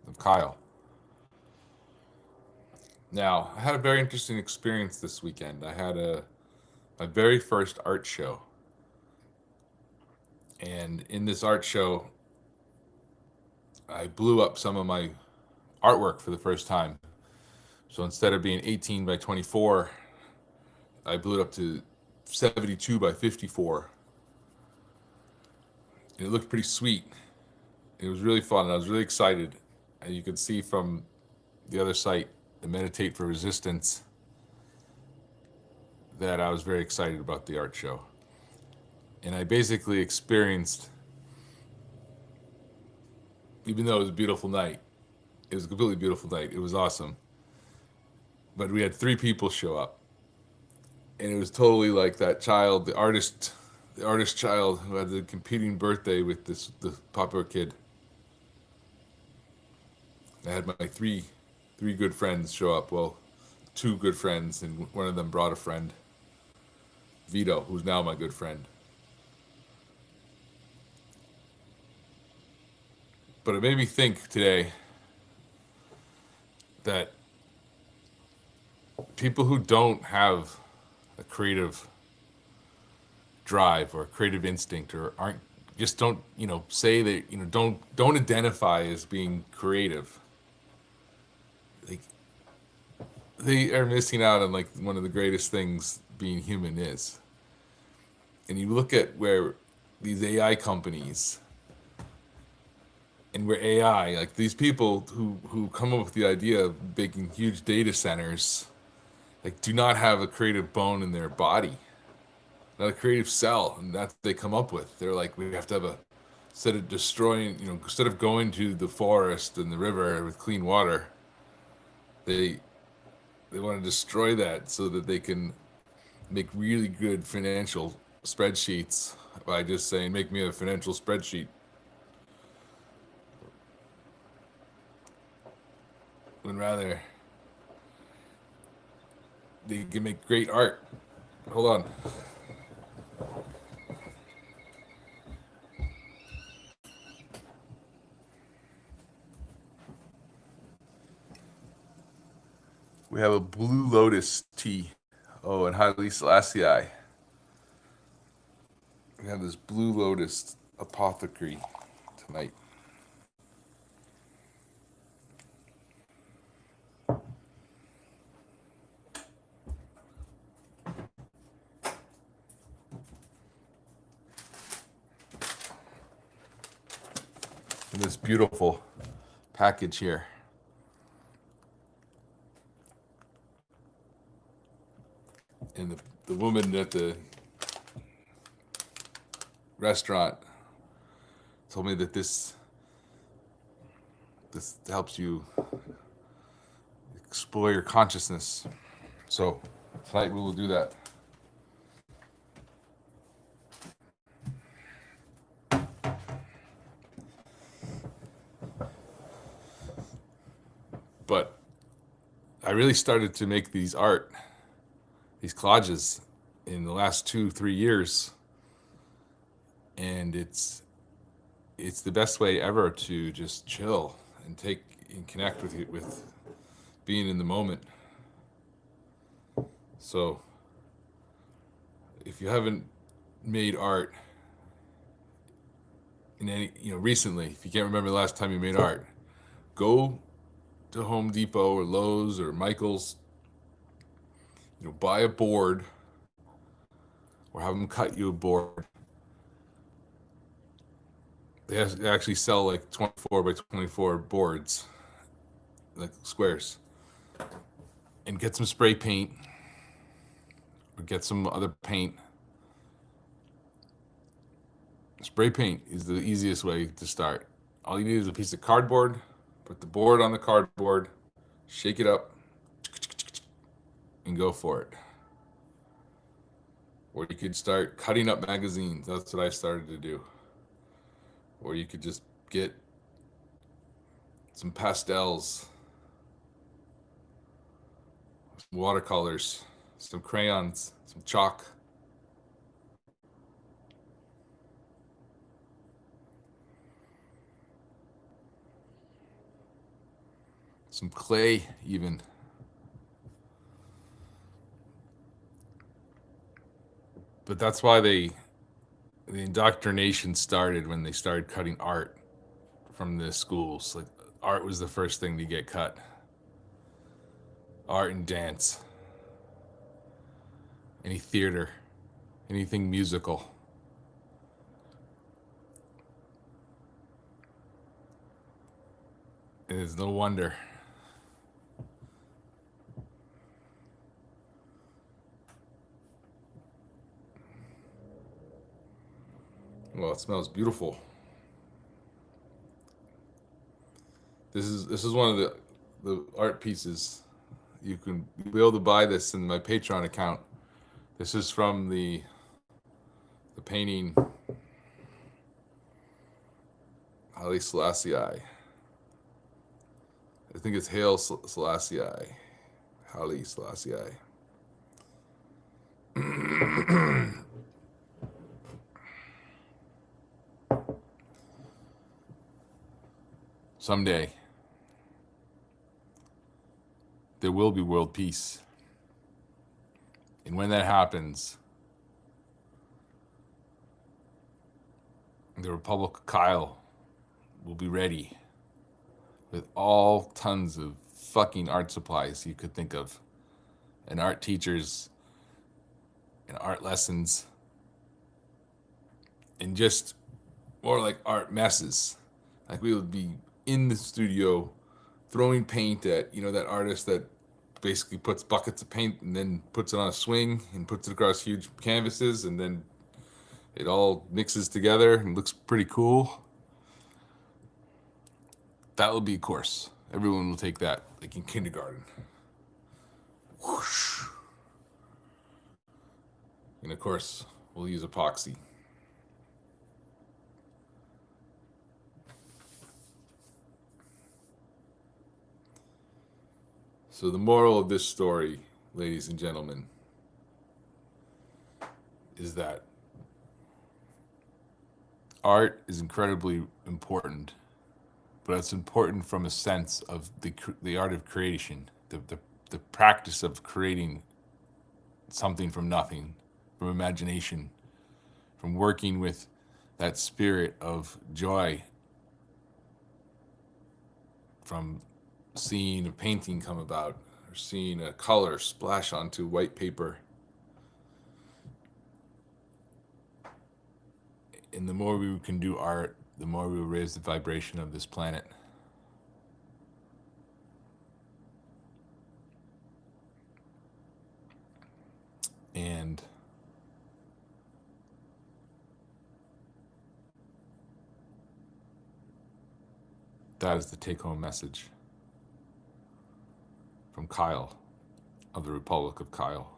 of Kyle. Now, I had a very interesting experience this weekend. I had my very first art show, and in this art show, I blew up some of my artwork for the first time. So instead of being 18 by 24, I blew it up to 72 by 54. And it looked pretty sweet. It was really fun. And I was really excited. And you could see from the other site, the Meditate for Resistance, that I was very excited about the art show. And I basically experienced, even though it was a beautiful night, it was a completely beautiful night. It was awesome. But we had three people show up. And it was totally like that child, the artist child who had the competing birthday with the popular kid. I had my three good friends show up. Well, two good friends, and one of them brought a friend, Vito, who's now my good friend. But it made me think today that people who don't have a creative drive or a creative instinct, or aren't, just don't, say that, don't identify as being creative, like, they are missing out on like one of the greatest things being human is. And you look at where these AI companies, and where AI, like these people who come up with the idea of making huge data centers, like do not have a creative bone in their body, not a creative cell, and that's what they come up with. They're like, we have to have a, instead of destroying, instead of going to the forest and the river with clean water, they they want to destroy that so that they can make really good financial spreadsheets by just saying, make me a financial spreadsheet. When rather they can make great art. Hold on. We have a Blue Lotus tea. Oh, and Haile Selassie. We have this Blue Lotus apothecary tonight. In this beautiful package here. And the woman at the restaurant told me that this helps you explore your consciousness. So tonight we will do that. But I really started to make these collages in the last 2-3 years, and it's the best way ever to just chill and take and connect with being in the moment. So if you haven't made art in any, recently, if you can't remember the last time you made art, go to Home Depot or Lowe's or Michael's, buy a board or have them cut you a board. They actually sell like 24 by 24 boards, like squares, and get some spray paint or get some other paint. Spray paint is the easiest way to start. All you need is a piece of cardboard, put the board on the cardboard, shake it up, and go for it. Or you could start cutting up magazines. That's what I started to do. Or you could just get some pastels, some watercolors, some crayons, some chalk. some clay even. But that's why the indoctrination started when they started cutting art from the schools. Like art was the first thing to get cut. Art and dance, any theater, anything musical. And it's no wonder. Well, it smells beautiful. This is one of the art pieces. You'll be able to buy this in my Patreon account. This is from the painting Haile Selassie. I think it's Haile Selassie. Haile Selassie. Someday, there will be world peace. And when that happens, the Republic of Kyle will be ready with all tons of fucking art supplies you could think of, and art teachers, and art lessons, and just more like art messes. Like we would be in the studio throwing paint at, that artist that basically puts buckets of paint and then puts it on a swing and puts it across huge canvases, and then it all mixes together and looks pretty cool. That will be a course. Everyone will take that, like in kindergarten. Whoosh. And of course, we'll use epoxy. So the moral of this story, ladies and gentlemen, is that art is incredibly important, but it's important from a sense of the art of creation, the practice of creating something from nothing, from imagination, from working with that spirit of joy, from seeing a painting come about or seeing a color splash onto white paper. And the more we can do art, the more we will raise the vibration of this planet. And that is the take-home message from Kyle of the Republic of Kyle.